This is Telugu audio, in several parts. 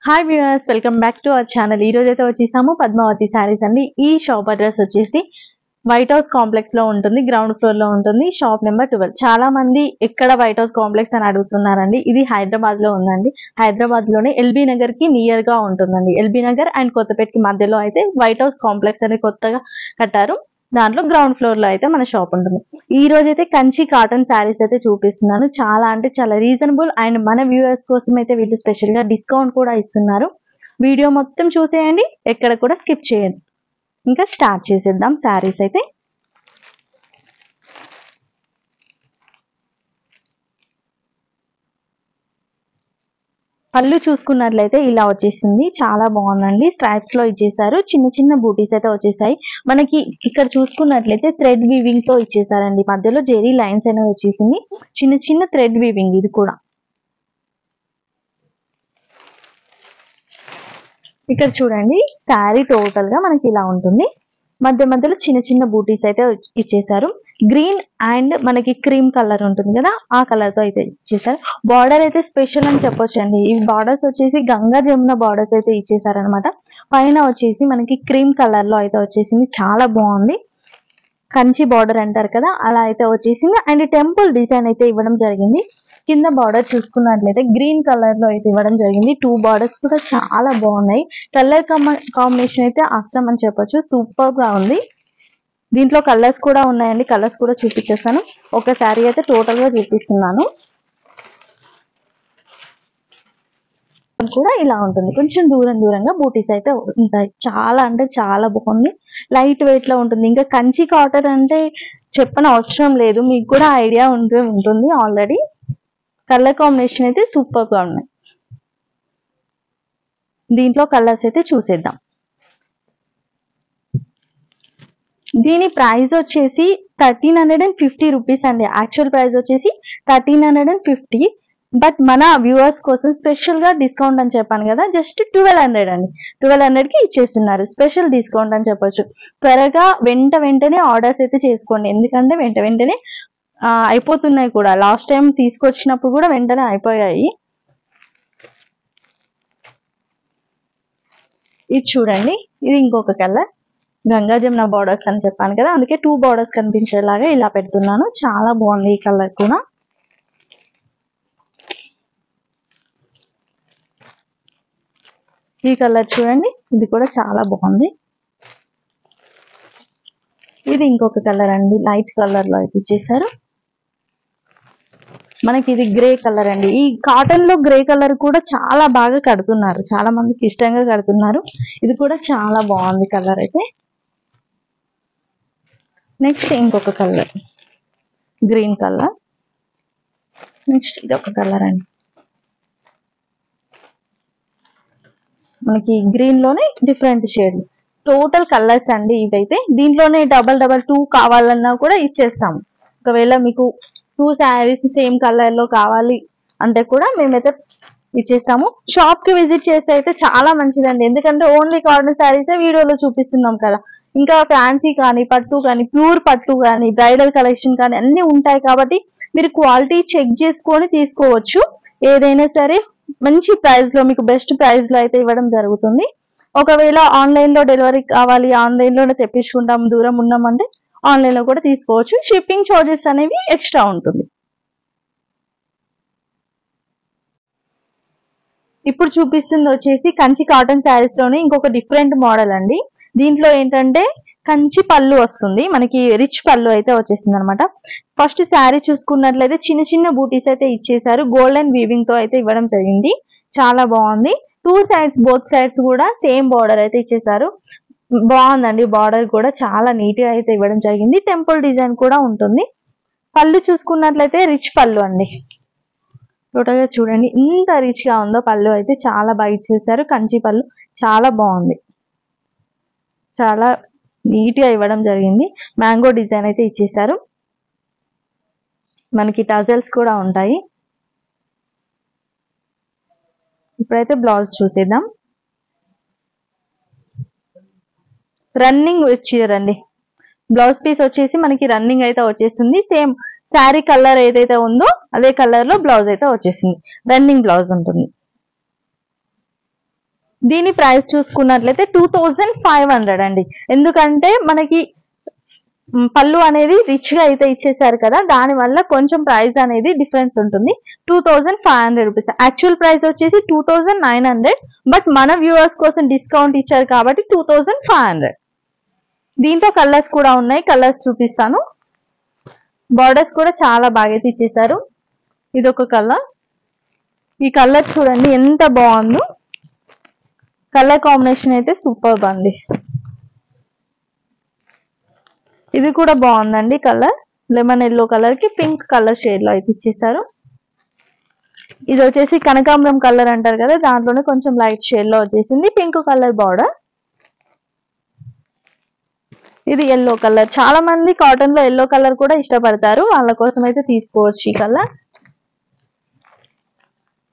Hi viewers, welcome back to our channel. ఈ రోజు అయితే వచ్చేసాము పద్మావతి శారీస్ అండి. ఈ షాప్ అడ్రస్ వచ్చేసి వైట్ హౌస్ కాంప్లెక్స్ లో ఉంటుంది, గ్రౌండ్ ఫ్లోర్ లో ఉంటుంది, షాప్ నెంబర్ 12. చాలా మంది ఎక్కడ వైట్ హౌస్ కాంప్లెక్స్ అని అడుగుతున్నారండి. ఇది హైదరాబాద్ లో ఉందండి. హైదరాబాద్ లోనే ఎల్బీ నగర్ కి నియర్ గా ఉంటుందండి. ఎల్బీ నగర్ అండ్ కొత్తపేటకి మధ్యలో అయితే వైట్ హౌస్ కాంప్లెక్స్ అని కొత్తగా కట్టారు. దాంట్లో గ్రౌండ్ ఫ్లోర్ లో అయితే మన షాప్ ఉంటుంది. ఈ రోజు అయితే కంచి కాటన్ శారీస్ అయితే చూపిస్తున్నాను. చాలా అంటే చాలా రీజనబుల్ అండ్ మన వ్యూవర్స్ కోసం అయితే వీళ్ళు స్పెషల్ గా డిస్కౌంట్ కూడా ఇస్తున్నారు. వీడియో మొత్తం చూసేయండి, ఎక్కడ కూడా స్కిప్ చేయండి. ఇంకా స్టార్ట్ చేసేద్దాం శారీస్ అయితే. పళ్ళు చూసుకున్నట్లయితే ఇలా వచ్చేసింది, చాలా బాగుందండి. స్ట్రైప్స్ లో ఇచ్చేసారు, చిన్న చిన్న బూటీస్ అయితే వచ్చేసాయి. మనకి ఇక్కడ చూసుకున్నట్లయితే థ్రెడ్ వీవింగ్ తో ఇచ్చేసారండి. మధ్యలో జెరీ లైన్స్ అనేది వచ్చేసింది, చిన్న చిన్న థ్రెడ్ వీవింగ్. ఇది కూడా ఇక్కడ చూడండి, శారీ టోటల్ గా మనకి ఇలా ఉంటుంది. మధ్య మధ్యలో చిన్న చిన్న బూటీస్ అయితే ఇచ్చేసారు. గ్రీన్ అండ్ మనకి క్రీమ్ కలర్ ఉంటుంది కదా, ఆ కలర్ తో అయితే ఇచ్చేసారు. బార్డర్ అయితే స్పెషల్ అని చెప్పొచ్చు అండి. ఈ బార్డర్స్ వచ్చేసి గంగా జమున బార్డర్స్ అయితే ఇచ్చేసారనమాట. పైన వచ్చేసి మనకి క్రీమ్ కలర్ లో అయితే వచ్చేసింది, చాలా బాగుంది. కంచి బార్డర్ అంటారు కదా, అలా అయితే వచ్చేసింది. అండ్ టెంపుల్ డిజైన్ అయితే ఇవ్వడం జరిగింది. కింద బార్డర్ చూసుకున్నట్లయితే గ్రీన్ కలర్ లో అయితే ఇవ్వడం జరిగింది. 2 బార్డర్స్ కూడా చాలా బాగున్నాయి. కలర్ కాంబినేషన్ అయితే అస్సం అని చెప్పొచ్చు, సూపర్ గా ఉంది. దీంట్లో కలర్స్ కూడా ఉన్నాయండి, కలర్స్ కూడా చూపించేస్తాను. ఒక శారీ అయితే టోటల్ గా చూపిస్తున్నాను. కూడా ఇలా ఉంటుంది, కొంచెం దూరంగా బూటీస్ అయితే ఉంటాయి. చాలా అంటే చాలా బాగుంది, లైట్ వెయిట్ లో ఉంటుంది. ఇంకా కంచి కాటన్ అంటే చెప్పని అవసరం లేదు, మీకు కూడా ఐడియా ఉంటుంది ఆల్రెడీ. కలర్ కాంబినేషన్ అయితే సూపర్ గా ఉన్నాయి. దీంట్లో కలర్స్ అయితే చూసేద్దాం. దీని ప్రైస్ వచ్చేసి 1350 రూపీస్ అండి. యాక్చువల్ ప్రైస్ వచ్చేసి 1350. బట్ మన వ్యూవర్స్ కోసం స్పెషల్ గా డిస్కౌంట్ అని చెప్పాను కదా, జస్ట్ 1200 అండి. 1200 కి ఇచ్చేస్తున్నారు, స్పెషల్ డిస్కౌంట్ అని చెప్పొచ్చు. త్వరగా వెంటనే ఆర్డర్స్ అయితే చేసుకోండి, ఎందుకంటే వెంటనే అయిపోతున్నాయి కూడా. లాస్ట్ టైం తీసుకొచ్చినప్పుడు కూడా వెంటనే అయిపోయాయి. ఇది చూడండి, ఇది ఇంకొక కలర్. గంగా జమున బార్డర్స్ అని చెప్పాను కదా, అందుకే 2 బార్డర్స్ కనిపించేలాగా ఇలా పెడుతున్నాను. చాలా బాగుంది ఈ కలర్ కూడా. ఈ కలర్ చూడండి, ఇది కూడా చాలా బాగుంది. ఇది ఇంకొక కలర్ అండి, లైట్ కలర్ లో అయితే ఇచ్చేసారు. మనకి ఇది గ్రే కలర్ అండి. ఈ కాటన్ లో గ్రే కలర్ కూడా చాలా బాగా కడుతున్నారు, చాలా మందికి ఇష్టంగా కడుతున్నారు. ఇది కూడా చాలా బాగుంది కలర్ అయితే. నెక్స్ట్ ఇంకొక కలర్, గ్రీన్ కలర్. నెక్స్ట్ ఇది ఒక కలర్ అండి, మనకి గ్రీన్ లోనే డిఫరెంట్ షేడ్. టోటల్ కలర్స్ అండి ఇవైతే. దీంట్లోనే డబల్ 2 కావాలన్నా కూడా ఇచ్చేస్తాము. ఒకవేళ మీకు 2 శారీస్ సేమ్ కలర్ లో కావాలి అంటే కూడా మేమైతే ఇచ్చేస్తాము. షాప్ కి విజిట్ చేస్తే అయితే చాలా మంచిదండి, ఎందుకంటే ఓన్లీ కాటన్ శారీసే వీడియోలో చూపిస్తున్నాం కదా. ఇంకా ఫ్యాన్సీ కానీ, పట్టు కానీ, ప్యూర్ పట్టు కానీ, బ్రైడల్ కలెక్షన్ కానీ అన్ని ఉంటాయి. కాబట్టి మీరు క్వాలిటీ చెక్ చేసుకొని తీసుకోవచ్చు. ఏదైనా సరే మంచి ప్రైస్ లో, మీకు బెస్ట్ ప్రైస్ లో అయితే ఇవ్వడం జరుగుతుంది. ఒకవేళ ఆన్లైన్ లో డెలివరీ కావాలి, ఆన్లైన్ లోనే తెప్పించుకుంటాం, దూరం ఉన్నామంటే ఆన్లైన్ లో కూడా తీసుకోవచ్చు. షిప్పింగ్ చార్జెస్ అనేవి ఎక్స్ట్రా ఉంటుంది. ఇప్పుడు చూపిస్తుంది వచ్చేసి కంచి కాటన్ శారీస్ లోనే ఇంకొక డిఫరెంట్ మోడల్ అండి. దీంట్లో ఏంటంటే కంచి పళ్ళు వస్తుంది, మనకి రిచ్ పళ్ళు అయితే వచ్చేసింది అనమాట. ఫస్ట్ శారీ చూసుకున్నట్లయితే చిన్న చిన్న బూటీస్ అయితే ఇచ్చేసారు, గోల్డెన్ వీవింగ్ తో అయితే ఇవ్వడం జరిగింది. చాలా బాగుంది. 2 సైడ్స్, బోత్ సైడ్స్ కూడా సేమ్ బార్డర్ అయితే ఇచ్చేసారు. బాగుందండి, బార్డర్ కూడా చాలా నీట్ గా అయితే ఇవ్వడం జరిగింది. టెంపుల్ డిజైన్ కూడా ఉంటుంది. పళ్ళు చూసుకున్నట్లయితే రిచ్ పళ్ళు అండి. టోటల్ గా చూడండి ఎంత రిచ్ గా ఉందో పళ్ళు అయితే, చాలా బాగా ఇచ్చేసారు. కంచి పళ్ళు చాలా బాగుంది, చాలా నీట్ గా ఇవ్వడం జరిగింది. మ్యాంగో డిజైన్ అయితే ఇచ్చేసారు. మనకి టజల్స్ కూడా ఉంటాయి. ఇప్పుడైతే బ్లౌజ్ చూసేద్దాం. రన్నింగ్ చీరండి. బ్లౌజ్ పీస్ వచ్చేసి మనకి రన్నింగ్ అయితే వచ్చేస్తుంది. సేమ్ శారీ కలర్ ఏదైతే ఉందో అదే కలర్ లో బ్లౌజ్ అయితే వచ్చేసింది. రన్నింగ్ బ్లౌజ్ ఉంటుంది. దీని ప్రైస్ చూసుకున్నట్లయితే 2500 అండి. ఎందుకంటే మనకి పళ్ళు అనేది రిచ్ గా అయితే ఇచ్చేసారు కదా, దాని వల్ల కొంచెం ప్రైస్ అనేది డిఫరెన్స్ ఉంటుంది. 2500 రూపీస్. యాక్చువల్ ప్రైస్ వచ్చేసి 2900, బట్ మన వ్యూవర్స్ కోసం డిస్కౌంట్ ఇచ్చారు కాబట్టి 2500. దీంట్లో కలర్స్ కూడా ఉన్నాయి, కలర్స్ చూపిస్తాను. బార్డర్స్ కూడా చాలా బాగా అయితే ఇచ్చేసారు. ఇది ఒక కలర్. ఈ కలర్ చూడండి ఎంత బాగుందో. కలర్ కాంబినేషన్ అయితే సూపర్ అండి. ఇది కూడా బాగుందండి కలర్. లెమన్ ఎల్లో కలర్ కి పింక్ కలర్ షేడ్ లో అయితే ఇచ్చేసారు. ఇది వచ్చేసి కనకాంబరం కలర్ అంటారు కదా, దాంట్లోనే కొంచెం లైట్ షేడ్ లో వచ్చేసింది పింక్ కలర్ బార్డర్. ఇది ఎల్లో కలర్. చాలా మంది కాటన్ లో ఎల్లో కలర్ కూడా ఇష్టపడతారు, వాళ్ళ కోసం అయితే తీసుకోవచ్చు ఈ కలర్.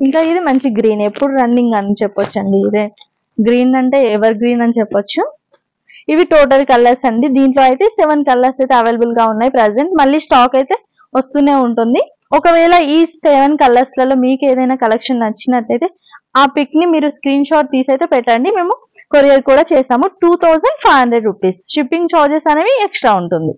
ఇంకా ఇది మంచి గ్రీన్, ఎప్పుడు రన్నింగ్ అని చెప్పొచ్చు అండి. ఇదే గ్రీన్ అంటే ఎవర్ గ్రీన్ అని చెప్పొచ్చు. ఇవి టోటల్ కలర్స్ అండి. దీంట్లో అయితే 7 కలర్స్ అయితే అవైలబుల్ గా ఉన్నాయి ప్రెసెంట్. మళ్ళీ స్టాక్ అయితే వస్తూనే ఉంటుంది. ఒకవేళ ఈ 7 కలర్స్ లలో మీకు ఏదైనా కలెక్షన్ నచ్చినట్లయితే ఆ పిక్ ని మీరు స్క్రీన్ షాట్ తీసి అయితే పెట్టండి, మేము కొరియర్ కూడా చేసాము. 2500 రూపీస్. షిప్పింగ్ చార్జెస్ అనేవి ఎక్స్ట్రా ఉంటుంది.